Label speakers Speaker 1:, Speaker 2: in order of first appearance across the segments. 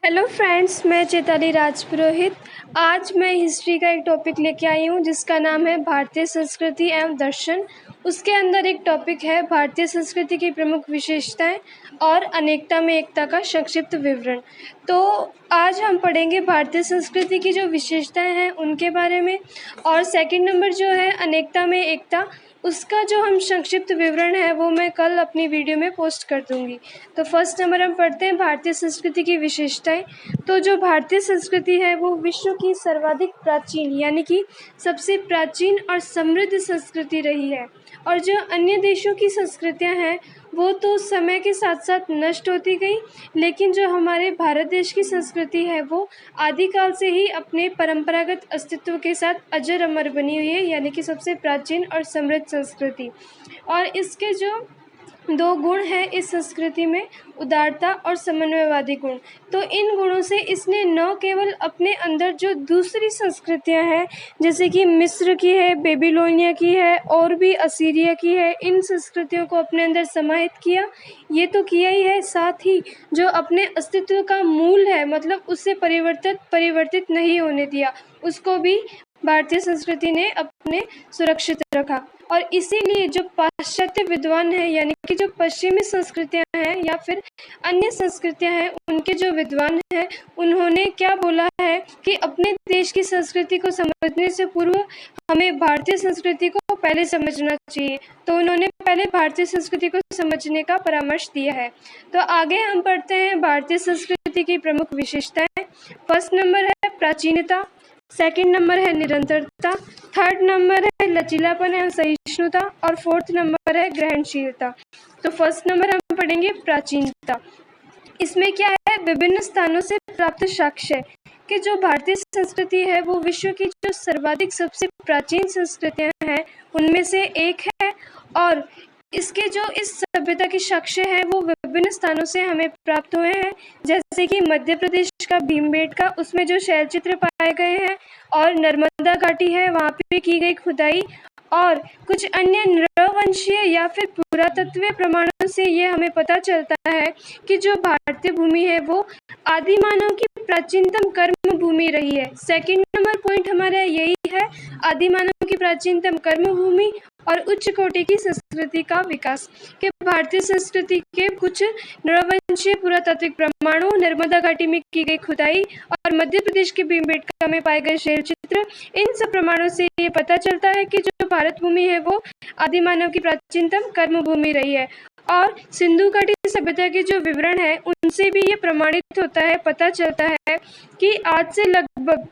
Speaker 1: Hello friends, मैं चैताली राजपुरोहित। आज मैं हिस्ट्री का एक टॉपिक लेके आई हूँ जिसका नाम है भारतीय संस्कृति एवं दर्शन। उसके अंदर एक टॉपिक है भारतीय संस्कृति की प्रमुख विशेषताएं और अनेकता में एकता का संक्षिप्त विवरण। तो आज हम पढ़ेंगे भारतीय संस्कृति की जो विशेषताएं हैं उनके बारे में, और सेकंड नंबर जो है अनेकता में एकता, उसका जो हम संक्षिप्त विवरण है वो मैं कल अपनी वीडियो में पोस्ट कर दूंगी। तो फर्स्ट नंबर हम पढ़ते हैं भारतीय संस्कृति की विशेषताएं। तो जो भारतीय संस्कृति है वो विश्व की सर्वाधिक प्राचीन यानी कि सबसे प्राचीन और समृद्ध संस्कृति रही है। और जो अन्य देशों की संस्कृतियां हैं वो तो समय के साथ साथ नष्ट होती गई, लेकिन जो हमारे भारत देश की संस्कृति है वो आदिकाल से ही अपने परंपरागत अस्तित्व के साथ अजर अमर बनी हुई है, यानी कि सबसे प्राचीन और समृद्ध संस्कृति। और इसके जो दो गुण हैं इस संस्कृति में, उदारता और समन्वयवादी गुण। तो इन गुणों से इसने न केवल अपने अंदर जो दूसरी संस्कृतियां हैं जैसे कि मिस्र की है, बेबीलोनिया की है और भी असीरिया की है, इन संस्कृतियों को अपने अंदर समाहित किया, ये तो किया ही है, साथ ही जो अपने अस्तित्व का मूल है मतलब उससे परिवर्तित नहीं होने दिया, उसको भी भारतीय संस्कृति ने अपने सुरक्षित रखा। और इसीलिए जो पाश्चात्य विद्वान हैं यानी कि जो पश्चिमी संस्कृतियां हैं या फिर अन्य संस्कृतियां हैं, उनके जो विद्वान हैं उन्होंने क्या बोला है कि अपने देश की संस्कृति को समझने से पूर्व हमें भारतीय संस्कृति को पहले समझना चाहिए। तो उन्होंने पहले भारतीय संस्कृति को समझने का परामर्श दिया है। तो आगे हम पढ़ते हैं भारतीय संस्कृति की प्रमुख विशेषताएं। फर्स्ट नंबर है प्राचीनता, सेकंड नंबर है निरंतरता, थर्ड नंबर है लचीलापन एवं सहिष्णुता और फोर्थ नंबर है ग्रहणशीलता। तो फर्स्ट नंबर हम पढ़ेंगे प्राचीनता। इसमें क्या है, विभिन्न स्थानों से प्राप्त साक्ष्य कि जो भारतीय संस्कृति है वो विश्व की जो सर्वाधिक सबसे प्राचीन संस्कृतियां हैं उनमें से एक है। और इसके जो इस सभ्यता के साक्ष्य हैं वो विभिन्न स्थानों से हमें प्राप्त हुए हैं, जैसे कि मध्य प्रदेश का भीमबेटका, उसमें जो शैलचित्र पाए गए हैं, और नर्मदा घाटी है वहाँ पे की गई खुदाई, और कुछ अन्य नृवंशीय या फिर पुरातत्वीय प्रमाणों से ये हमें पता चलता है कि जो भारतीय भूमि है वो आदि मानव की प्राचीनतम कर्म भूमि रही है। सेकंड नंबर पॉइंट हमारा यही है, आदि मानव की प्राचीनतम कर्म भूमि और उच्च कोटि की संस्कृति का विकास। के भारतीय संस्कृति के कुछ नृवंशीय पुरातात्विक प्रमाणों, नर्मदा घाटी में की गई खुदाई और मध्य प्रदेश के भीमबेटका में पाए गए शैलचित्र, इन सब प्रमाणों से ये पता चलता है कि जो भारत भूमि है वो आदि मानव की प्राचीनतम कर्म भूमि रही है। और सिंधु घाटी सभ्यता के जो विवरण है उनसे भी ये प्रमाणित होता है, पता चलता है कि आज से लगभग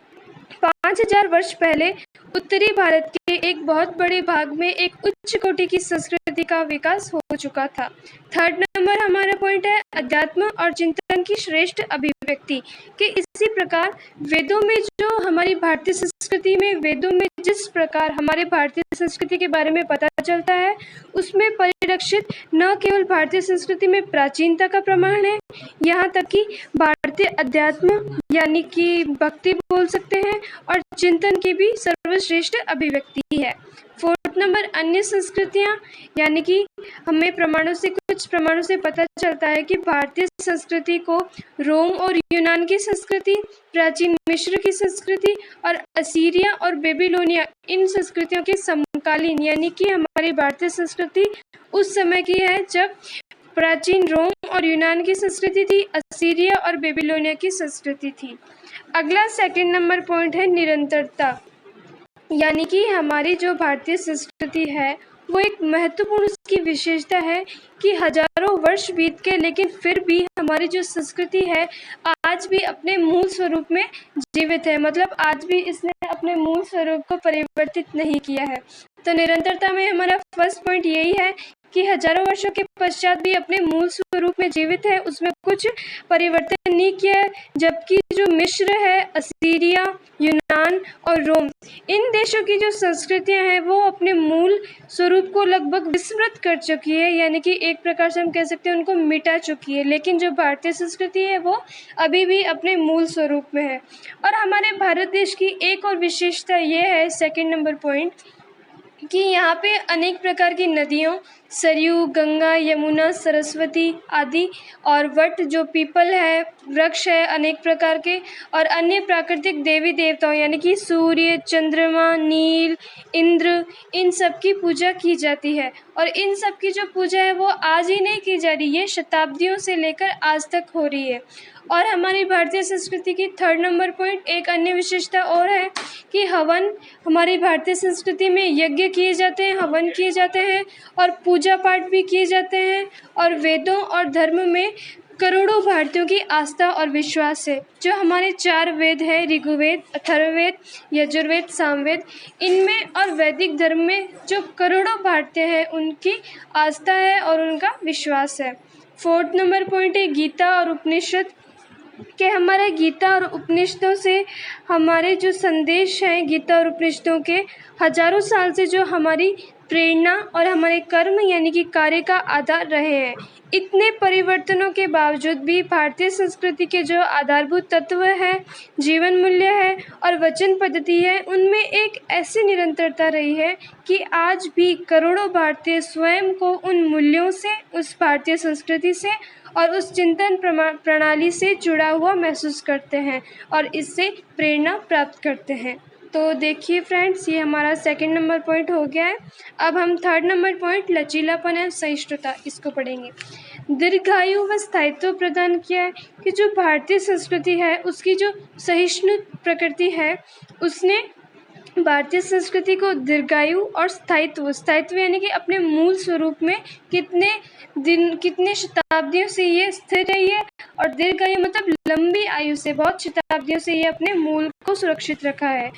Speaker 1: 5000 वर्ष पहले उत्तरी भारत के एक बहुत बड़े भाग में एक उच्च कोटि की संस्कृति का विकास हो चुका था। थर्ड नंबर हमारा पॉइंट है अध्यात्म और चिंतन की श्रेष्ठ अभिव्यक्ति। कि इसी प्रकार वेदों में जो हमारी भारतीय संस्कृति में, वेदों में जिस प्रकार हमारे भारतीय संस्कृति के बारे में पता चलता है उसमें परिलक्षित न केवल भारतीय संस्कृति में प्राचीनता का प्रमाण है, यहाँ तक कि भारतीय अध्यात्म यानी कि भक्ति बोल सकते हैं और चिंतन की भी सर्वश्रेष्ठ अभिव्यक्ति है। फोर्थ नंबर अन्य संस्कृतियाँ, यानी कि हमें कुछ प्रमाणों से पता चलता है कि भारतीय संस्कृति को रोम और यूनान की संस्कृति, प्राचीन मिस्र की संस्कृति और असीरिया और बेबीलोनिया, इन संस्कृतियों के समकालीन, यानी कि हमारी भारतीय संस्कृति उस समय की है जब प्राचीन रोम और यूनान की संस्कृति थी, असीरिया और बेबीलोनिया की संस्कृति थी। अगला सेकंड नंबर पॉइंट है निरंतरता, यानी कि हमारी जो भारतीय संस्कृति है वो एक महत्वपूर्ण उसकी विशेषता है कि हजारों वर्ष बीत के लेकिन फिर भी हमारी जो संस्कृति है आज भी अपने मूल स्वरूप में जीवित है, मतलब आज भी इसने अपने मूल स्वरूप को परिवर्तित नहीं किया है। तो निरंतरता में हमारा फर्स्ट पॉइंट यही है कि हजारों वर्षों के पश्चात भी अपने मूल स्वरूप में जीवित है, उसमें कुछ परिवर्तन नहीं किया है। जबकि जो मिस्र है, असीरिया, यूनान और रोम, इन देशों की जो संस्कृतियां हैं वो अपने मूल स्वरूप को लगभग विस्मृत कर चुकी है, यानी कि एक प्रकार से हम कह सकते हैं उनको मिटा चुकी है। लेकिन जो भारतीय संस्कृति है वो अभी भी अपने मूल स्वरूप में है। और हमारे भारत देश की एक और विशेषता ये है, सेकंड नंबर पॉइंट, कि यहाँ पे अनेक प्रकार की नदियों, सरयू, गंगा, यमुना, सरस्वती आदि, और वट जो पीपल है, वृक्ष है अनेक प्रकार के, और अन्य प्राकृतिक देवी देवताओं यानी कि सूर्य, चंद्रमा, नील, इंद्र, इन सब की पूजा की जाती है। और इन सब की जो पूजा है वो आज ही नहीं की जा रही, ये शताब्दियों से लेकर आज तक हो रही है। और हमारी भारतीय संस्कृति की 3rd नंबर पॉइंट एक अन्य विशेषता और है कि हवन, हमारी भारतीय संस्कृति में यज्ञ किए जाते हैं, हवन किए जाते हैं और पूजा पाठ भी किए जाते हैं। और वेदों और धर्म में करोड़ों भारतीयों की आस्था और विश्वास है। जो हमारे 4 वेद है, ऋग्वेद, अथर्ववेद, यजुर्वेद, सामवेद, इनमें और वैदिक धर्म में जो करोड़ों भारतीय हैं उनकी आस्था है और उनका विश्वास है। 4th नंबर पॉइंट है गीता और उपनिषद के। हमारे गीता और उपनिषदों से हमारे जो संदेश हैं, गीता और उपनिषदों के हजारों साल से जो हमारी प्रेरणा और हमारे कर्म यानी कि कार्य का आधार रहे हैं। इतने परिवर्तनों के बावजूद भी भारतीय संस्कृति के जो आधारभूत तत्व है, जीवन मूल्य है और वचन पद्धति है, उनमें एक ऐसी निरंतरता रही है कि आज भी करोड़ों भारतीय स्वयं को उन मूल्यों से, उस भारतीय संस्कृति से और उस चिंतन प्रणाली से जुड़ा हुआ महसूस करते हैं और इससे प्रेरणा प्राप्त करते हैं। तो देखिए फ्रेंड्स, ये हमारा 2nd नंबर पॉइंट हो गया है। अब हम 3rd नंबर पॉइंट लचीलापन एवं सहिष्णुता, इसको पढ़ेंगे। दीर्घायु व स्थायित्व प्रदान किया है कि जो भारतीय संस्कृति है उसकी जो सहिष्णु प्रकृति है, उसने भारतीय संस्कृति को दीर्घायु और स्थायित्व यानी कि अपने मूल स्वरूप में कितने शताब्दियों से ये स्थिर रही है, और दीर्घायु मतलब लंबी आयु से, बहुत शताब्दियों से ये अपने मूल को सुरक्षित रखा है।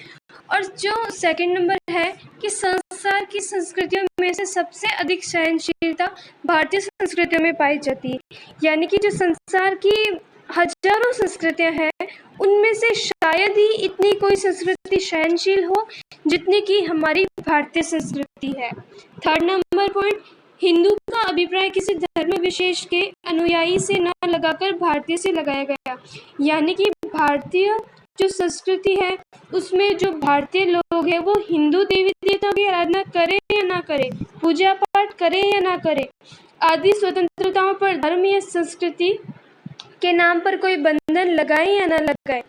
Speaker 1: और जो 2nd नंबर है कि संसार की संस्कृतियों में से सबसे अधिक सहनशीलता भारतीय संस्कृतियों में पाई जाती है। यानी कि जो संसार की हजारों संस्कृतियां हैं उनमें से शायद ही इतनी कोई संस्कृति सहनशील हो जितनी कि हमारी भारतीय संस्कृति है। 3rd नंबर पॉइंट, हिंदू का अभिप्राय किसी धर्म विशेष के अनुयायी से न लगाकर भारतीय से लगाया गया। यानी कि भारतीय जो संस्कृति है उसमें जो भारतीय लोग हैं वो हिंदू देवी देवताओं की आराधना करें या ना करें, पूजा पाठ करें या ना करें, आदि स्वतंत्रताओं पर धर्म या संस्कृति के नाम पर कोई बंधन लगाए या ना लगाए।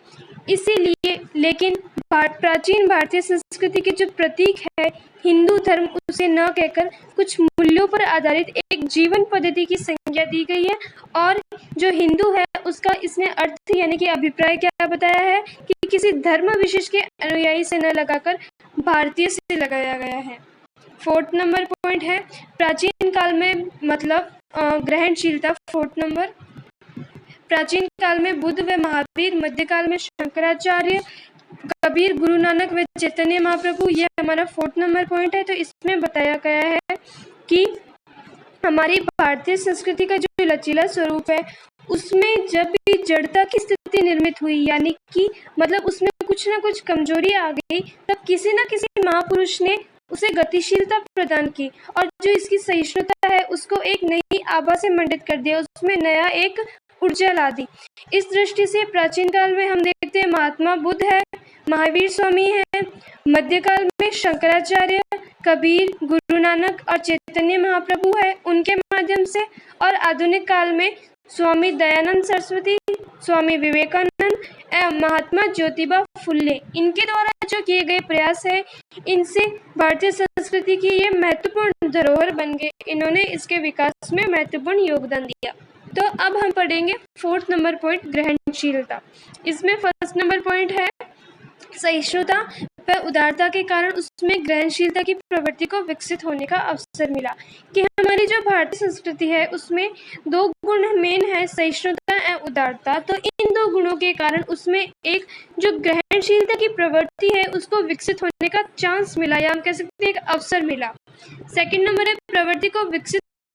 Speaker 1: इसीलिए लेकिन प्राचीन भारतीय संस्कृति के जो प्रतीक है हिंदू धर्म, उसे न कहकर कुछ मूल्यों पर आधारित एक जीवन पद्धति की संज्ञा दी गई है। और जो हिंदू है उसका इसने अर्थ यानी कि अभिप्राय क्या बताया है कि किसी धर्म विशेष के अनुयायी से न लगाकर भारतीय से लगाया गया है। 4th नंबर पॉइंट है प्राचीन काल में मतलब ग्रहणशीलता। 4th नंबर, प्राचीन काल में बुद्ध व महावीर, मध्यकाल में शंकराचार्य, कबीर, गुरु नानक व चैतन्य महाप्रभु, ये हमारा 4th नंबर पॉइंट है। तो इसमें बताया गया है कि हमारी भारतीय संस्कृति का जो लचीला स्वरूप है उसमें जब भी जड़ता की स्थिति निर्मित हुई, यानी कि मतलब उसमें कुछ ना कुछ कमजोरी आ गई, तब किसी न किसी महापुरुष ने उसे गतिशीलता प्रदान की और जो इसकी सहिष्णुता है उसको एक नई आभा से मंडित कर दिया, उसमें नया एक ऊर्जा ला दी। इस दृष्टि से प्राचीन काल में हम देखते हैं महात्मा बुद्ध है, महावीर स्वामी है, मध्यकाल में शंकराचार्य, कबीर, गुरु नानक और चैतन्य महाप्रभु है उनके माध्यम से, और आधुनिक काल में स्वामी दयानंद सरस्वती, स्वामी विवेकानंद एवं महात्मा ज्योतिबा फुल्ले, इनके द्वारा जो किए गए प्रयास है इनसे भारतीय संस्कृति की ये महत्वपूर्ण धरोहर बन गए। इन्होंने इसके विकास में महत्वपूर्ण योगदान दिया। तो अब हम पढ़ेंगे 4th नंबर पॉइंट ग्रहणशीलता। इसमें 1st नंबर पॉइंट है सहिष्णुता व उदारता के कारण उसमें ग्रहणशीलता की प्रवृत्ति को विकसित होने का अवसर मिला। कि हमारी जो भारतीय संस्कृति है उसमें 2 गुण मेन है, सहिष्णुता एवं उदारता। तो इन 2 गुणों के कारण उसमें एक जो ग्रहणशीलता की प्रवृत्ति है उसको विकसित होने का चांस मिला, या हम कह सकते हैं एक अवसर मिला। 2nd नंबर है प्रवृत्ति को विकसित